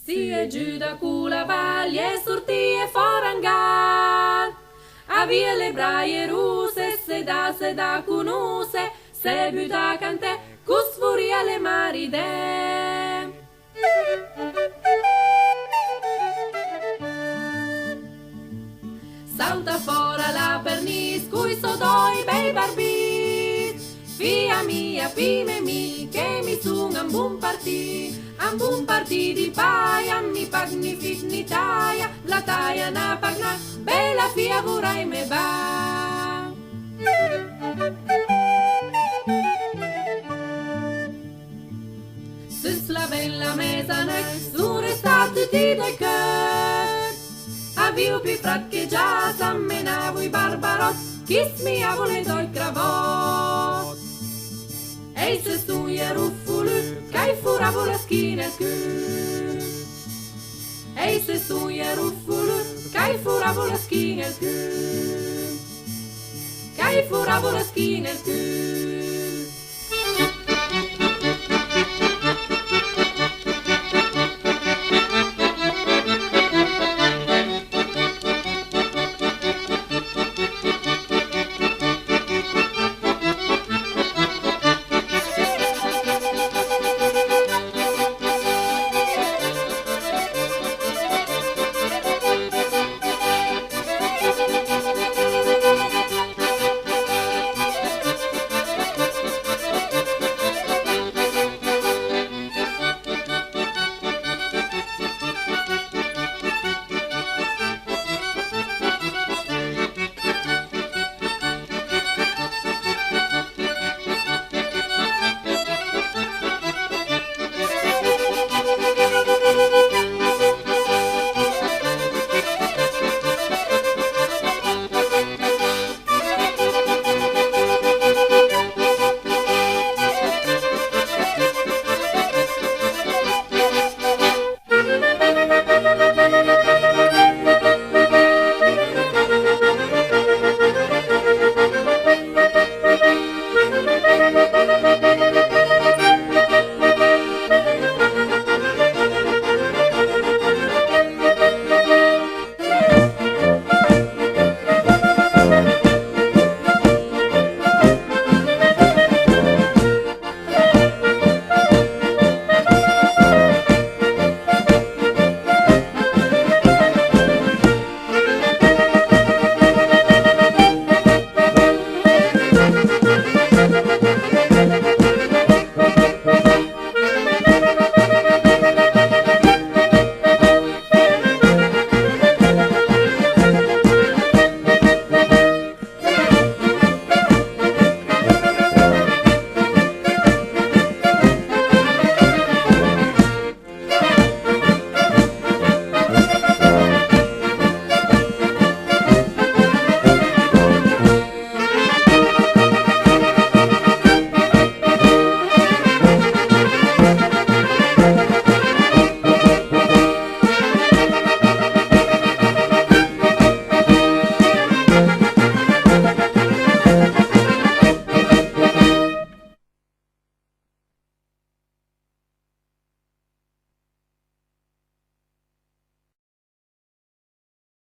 Si è giù da culla vaglia e sortì e forangar. Avvia le braie ruse, se da cunuse, se buta cante, cusfuria le maride. Salta fora la pernis, cui so doi bei barbit. Fia mia, pime mi, che mi sun un buon partì di paia, mi pagni ni taia, la taia na pagna, bella fia vurai me va. Sus la bella mezzanotte, sono restati tutti due cœur. Avio più frat che già s'ammenavo i barbarot, chi smiavo le doi cravot. E se stuia ruffulu, che furavo la schina il cul. E se stuia ruffulu, che furavo la schina il cul. Che furavo la schina il cul.